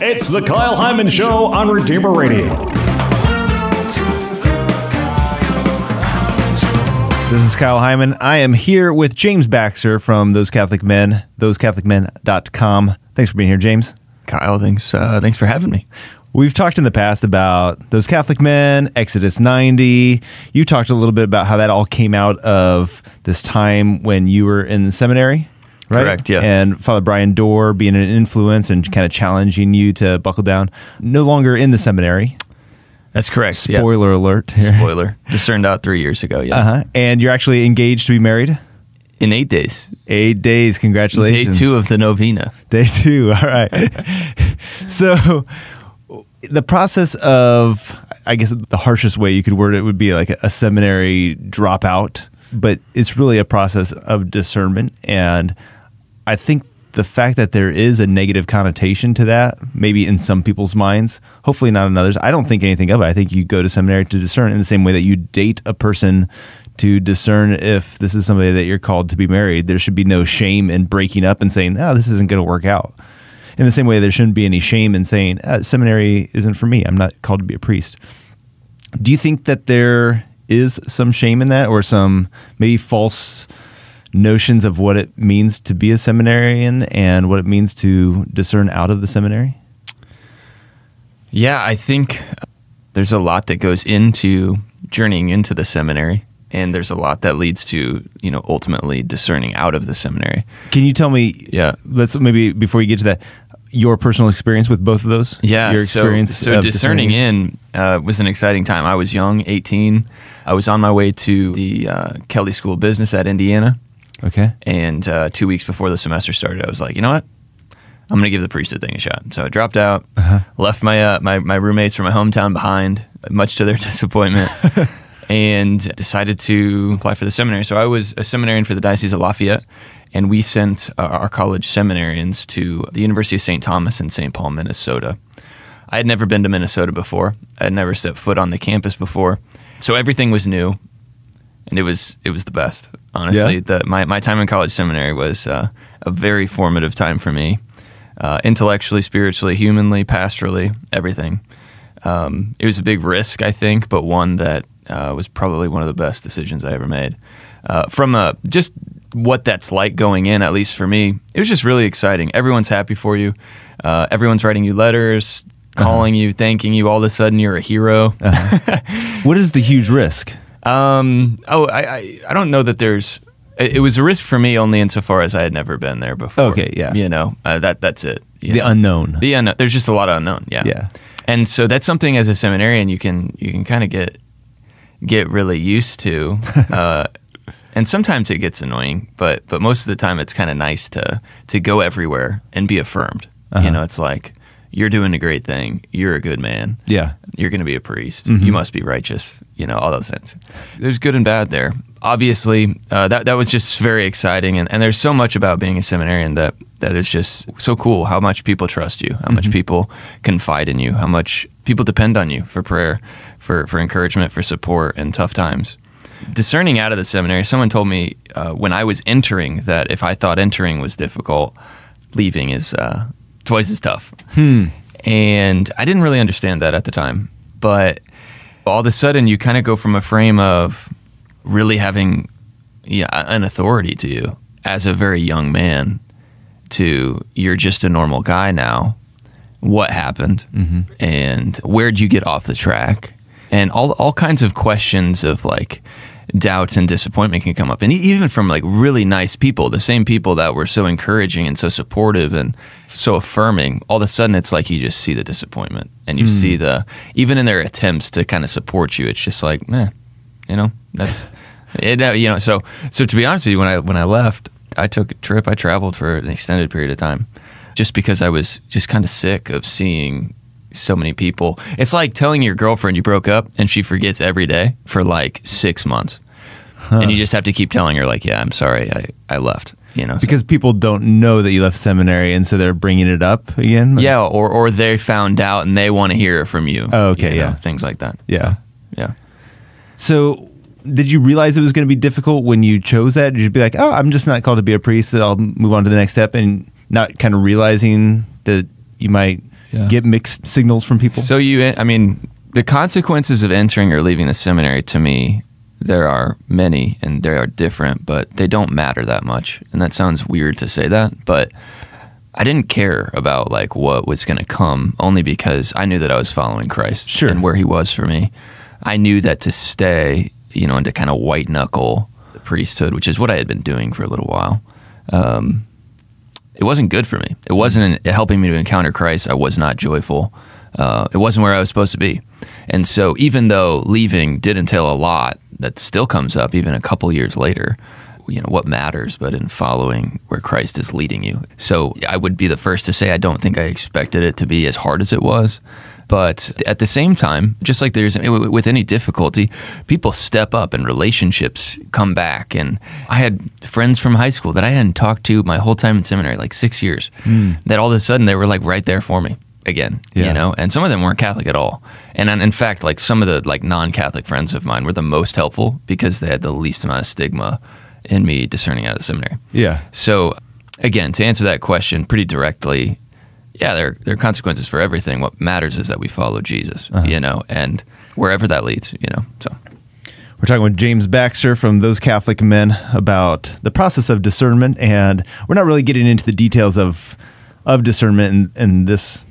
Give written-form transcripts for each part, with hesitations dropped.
It's the Kyle Hyman Show on Redeemer Radio. This is Kyle Hyman. I am here with James Baxter from Those Catholic Men, thosecatholicmen.com. Thanks for being here, James. Kyle, thanks for having me. We've talked in the past about Those Catholic Men, Exodus 90. You talked a little bit about how that all came out of this time when you were in the seminary, right? Correct, yeah. And Father Brian Dorr being an influence and kind of challenging you to buckle down. No longer in the seminary. That's correct. Spoiler alert here. Spoiler. Discerned out 3 years ago, yeah. And you're actually engaged to be married? In 8 days. 8 days, congratulations. Day 2 of the novena. Day 2, all right. So the process of, I guess the harshest way you could word it would be like a seminary dropout, but it's really a process of discernment. And I think the fact that there is a negative connotation to that, maybe in some people's minds, hopefully not in others, I don't think anything of it. I think you go to seminary to discern in the same way that you date a person to discern if this is somebody that you're called to be married. There should be no shame in breaking up and saying, this isn't going to work out. In the same way, there shouldn't be any shame in saying, seminary isn't for me. I'm not called to be a priest. Do you think that there is some shame in that, or some maybe false notions of what it means to be a seminarian and what it means to discern out of the seminary? Yeah, I think there's a lot that goes into journeying into the seminary, and there's a lot that leads to, ultimately discerning out of the seminary. Can you tell me, let's maybe, before you get to that, your personal experience with both of those? Yeah, your experience so discerning in was an exciting time. I was young, 18. I was on my way to the Kelly School of Business at Indiana. Okay. And 2 weeks before the semester started, I was like, you know what? I'm going to give the priesthood thing a shot. So I dropped out, left my my roommates from my hometown behind, much to their disappointment, and decided to apply for the seminary. So I was a seminarian for the Diocese of Lafayette, and we sent our college seminarians to the University of St. Thomas in St. Paul, Minnesota. I had never been to Minnesota before. I had never stepped foot on the campus before. So everything was new, and it was the best. Honestly, my time in college seminary was a very formative time for me, intellectually, spiritually, humanly, pastorally, everything. It was a big risk, I think, but one that was probably one of the best decisions I ever made. From just what that's like going in, at least for me, it was just really exciting. Everyone's happy for you. Everyone's writing you letters, calling you, thanking you. All of a sudden, you're a hero. What is the huge risk? I don't know that there's. It was a risk for me only insofar as I had never been there before. Okay, yeah. That's it. The unknown. The unknown. There's just a lot of unknown. Yeah. Yeah. And so that's something as a seminarian you can kind of get really used to. And sometimes it gets annoying, but most of the time it's kind of nice to go everywhere and be affirmed. It's like, you're doing a great thing. You're a good man. Yeah. You're going to be a priest. You must be righteous. All those things. There's good and bad there. Obviously, that was just very exciting. And there's so much about being a seminarian that is just so cool. How much people trust you, how much people confide in you, how much people depend on you for prayer, for encouragement, for support in tough times. Discerning out of the seminary, someone told me when I was entering that if I thought entering was difficult, leaving is twice as tough. And I didn't really understand that at the time. But all of a sudden, you kind of go from a frame of really having an authority to you as a very young man to you're just a normal guy now. What happened? And where'd you get off the track? And all kinds of questions of like doubts and disappointment can come up. And even from like really nice people, the same people that were so encouraging and so supportive and so affirming, all of a sudden it's like you just see the disappointment and you see even in their attempts to kind of support you, it's just like, that's it. So to be honest with you, when I left, I took a trip, I traveled for an extended period of time just because I was just kind of sick of seeing so many people. It's like telling your girlfriend you broke up and she forgets every day for like 6 months. And you just have to keep telling her like, yeah, I'm sorry, I left. Because people don't know that you left seminary, and so they're bringing it up again? Yeah, or they found out and they want to hear it from you. Oh, okay, yeah. Things like that. Yeah. So did you realize it was going to be difficult when you chose that? Did you be like, oh, I'm just not called to be a priest, so I'll move on to the next step, and not kind of realizing that you might get mixed signals from people? So the consequences of entering or leaving the seminary, to me, there are many and they are different, but they don't matter that much. And that sounds weird to say that, but I didn't care about like what was going to come, only because I knew that I was following Christ and where he was for me. I knew that to stay, and to kind of white knuckle the priesthood, which is what I had been doing for a little while, it wasn't good for me. It wasn't helping me to encounter Christ. I was not joyful. It wasn't where I was supposed to be. And so even though leaving did entail a lot, that still comes up even a couple years later, what matters but in following where Christ is leading you. So I would be the first to say I don't think I expected it to be as hard as it was. But at the same time, just like there's with any difficulty, people step up and relationships come back. And I had friends from high school that I hadn't talked to my whole time in seminary, like 6 years, that all of a sudden they were like right there for me again, and some of them weren't Catholic at all. And in fact, like some of the like non-Catholic friends of mine were the most helpful because they had the least amount of stigma in me discerning out of the seminary. Yeah. So again, to answer that question pretty directly, there are consequences for everything. What matters is that we follow Jesus, and wherever that leads, so. We're talking with James Baxter from Those Catholic Men about the process of discernment, and we're not really getting into the details of discernment in this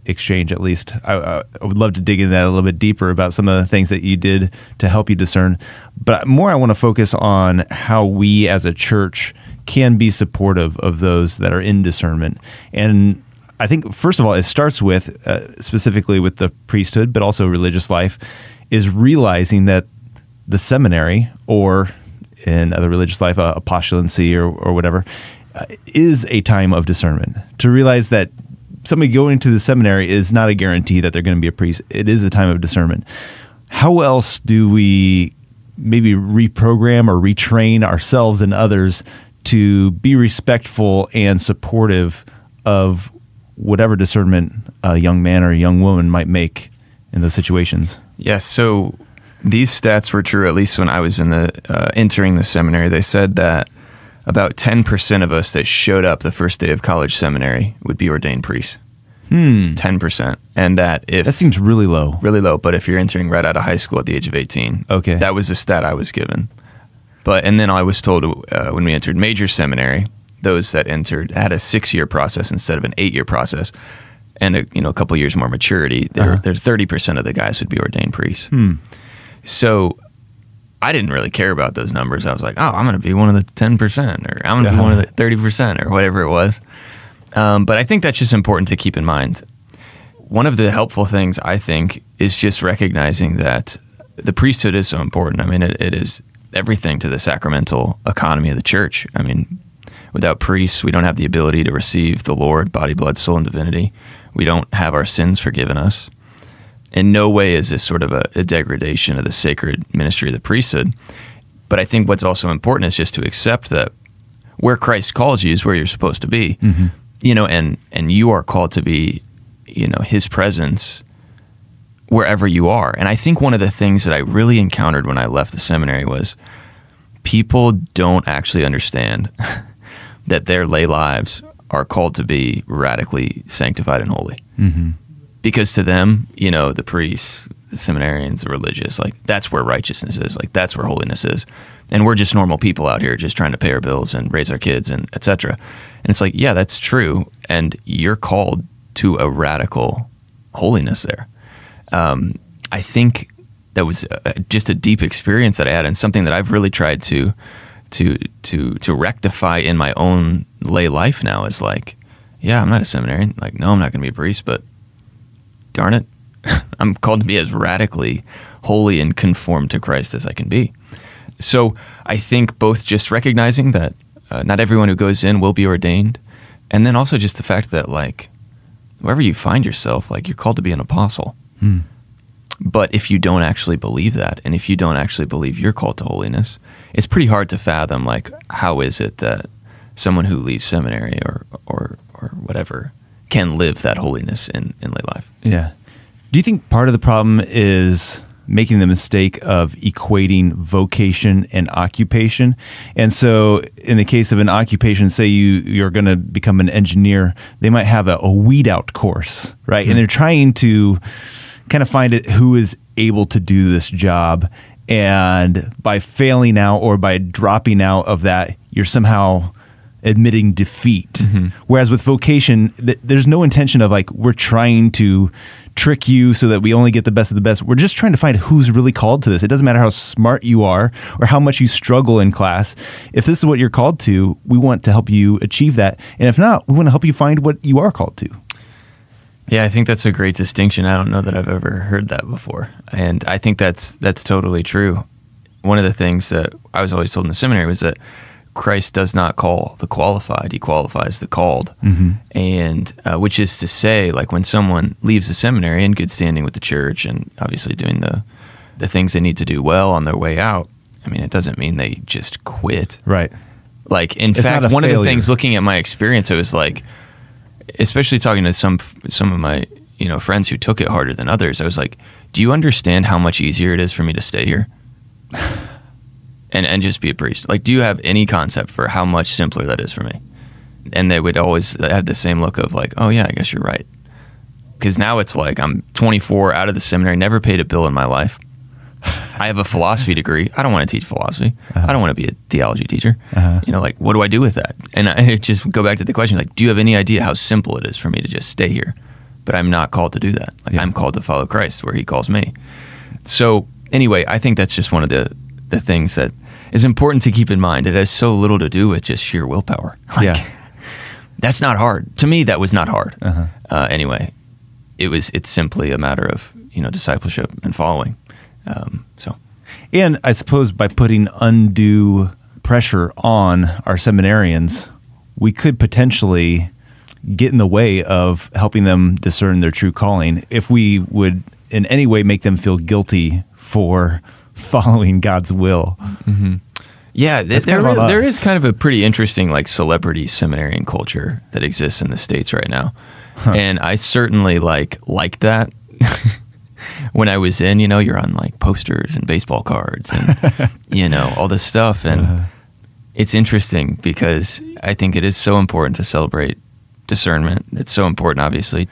exchange, at least. I would love to dig into that a little bit deeper about some of the things that you did to help you discern. But more, I want to focus on how we as a church can be supportive of those that are in discernment. And I think, first of all, it starts with, specifically with the priesthood, but also religious life, is realizing that the seminary, or in other religious life, apostolancy or whatever, is a time of discernment. To realize that somebody going to the seminary is not a guarantee that they're going to be a priest. It is a time of discernment. How else do we maybe reprogram or retrain ourselves and others to be respectful and supportive of whatever discernment a young man or a young woman might make in those situations? Yes, so these stats were true, at least when I was in entering the seminary. They said that about 10% of us that showed up the first day of college seminary would be ordained priests. 10%. And that seems really low. Really low, but if you're entering right out of high school at the age of 18, that was the stat I was given. And then I was told when we entered major seminary, those that entered had a 6-year process instead of an 8-year process, and a couple years more maturity. 30% of the guys would be ordained priests. So I didn't really care about those numbers. I was like, I'm going to be one of the 10%, or I'm going to be one of the 30%, or whatever it was. But I think that's just important to keep in mind. One of the helpful things, I think, is just recognizing that the priesthood is so important. I mean, it is everything to the sacramental economy of the church. I mean, without priests, we don't have the ability to receive the Lord, body, blood, soul, and divinity. We don't have our sins forgiven us. In no way is this sort of a degradation of the sacred ministry of the priesthood. But I think what's also important is just to accept that where Christ calls you is where you're supposed to be. And you are called to be, his presence wherever you are. And I think one of the things that I really encountered when I left the seminary was people don't actually understand that their lay lives are called to be radically sanctified and holy. Because to them, the priests, the seminarians, the religious, like that's where righteousness is, like that's where holiness is. And we're just normal people out here just trying to pay our bills and raise our kids and et cetera. And it's like, yeah, that's true. And you're called to a radical holiness there. I think that was just a deep experience that I had, and something that I've really tried to rectify in my own lay life now is like, yeah, I'm not a seminarian. Like, no, I'm not going to be a priest, but darn it, I'm called to be as radically holy and conformed to Christ as I can be. So I think both just recognizing that not everyone who goes in will be ordained, and then also just the fact that, like, wherever you find yourself, like, you're called to be an apostle. But if you don't actually believe that, and if you don't actually believe you're called to holiness, it's pretty hard to fathom, like, how is it that someone who leaves seminary or whatever can live that holiness in lay life. Yeah. Do you think part of the problem is making the mistake of equating vocation and occupation. And so in the case of an occupation, say you're going to become an engineer, they might have a weed out course, right? And they're trying to kind of find who is able to do this job. And by failing out or by dropping out of that, you're somehow admitting defeat. Whereas with vocation, there's no intention of like, we're trying to trick you so that we only get the best of the best. We're just trying to find who's really called to this. It doesn't matter how smart you are or how much you struggle in class. If this is what you're called to, we want to help you achieve that. And if not, we want to help you find what you are called to. Yeah, I think that's a great distinction. I don't know that I've ever heard that before. And I think that's totally true. One of the things that I was always told in the seminary was that Christ does not call the qualified, he qualifies the called. And which is to say, like when someone leaves the seminary in good standing with the church and obviously doing the things they need to do well on their way out, I mean, it doesn't mean they just quit. Right. Like, in fact, one of the things, looking at my experience, it was like, especially talking to some of my friends who took it harder than others, I was like, do you understand how much easier it is for me to stay here? And just be a priest. Like, do you have any concept for how much simpler that is for me? And they would always have the same look of like, oh yeah, I guess you're right. Because now it's like I'm 24, out of the seminary, never paid a bill in my life. I have a philosophy degree. I don't want to teach philosophy. I don't want to be a theology teacher. Like, what do I do with that? And I just go back to the question, like, do you have any idea how simple it is for me to just stay here? But I'm not called to do that. Like, I'm called to follow Christ where he calls me. So anyway, I think that's just one of the things that is important to keep in mind. It has so little to do with just sheer willpower. Like, that's not hard. To me, that was not hard. Anyway, it's simply a matter of, discipleship and following. And I suppose by putting undue pressure on our seminarians, we could potentially get in the way of helping them discern their true calling if we would in any way make them feel guilty for following God's will. Yeah, there is kind of a pretty interesting like celebrity seminarian culture that exists in the States right now. And I certainly liked that. When I was in, you're on like posters and baseball cards and, all this stuff. And it's interesting because I think it is so important to celebrate discernment. It's so important, obviously,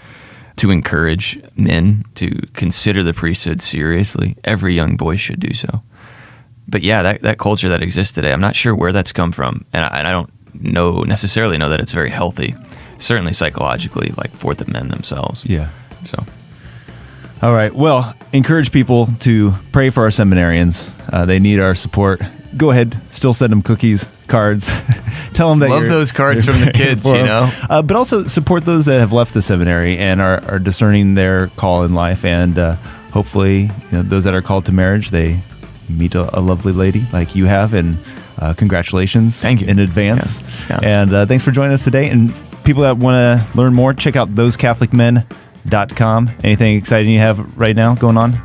to encourage men to consider the priesthood seriously. Every young boy should do so. But yeah, that culture that exists today, I'm not sure where that's come from. And I don't necessarily know that it's very healthy, certainly psychologically, like for the men themselves. Yeah. So. All right. Well, encourage people to pray for our seminarians. They need our support. Go ahead. Still send them cookies, cards. Tell them that love those cards from the kids, But also support those that have left the seminary and are discerning their call in life. And hopefully, those that are called to marriage, they meet a lovely lady like you have. And congratulations. Thank you in advance. Yeah. And thanks for joining us today. And people that want to learn more, check out thosecatholicmen.com. Anything exciting you have right now going on?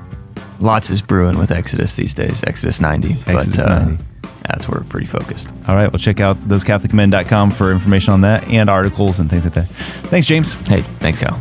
Lots is brewing with Exodus these days, Exodus 90. Exodus 90. That's where we're pretty focused. All right, well, check out thosecatholicmen.com for information on that and articles and things like that. Thanks, James. Hey, thanks, Kyle.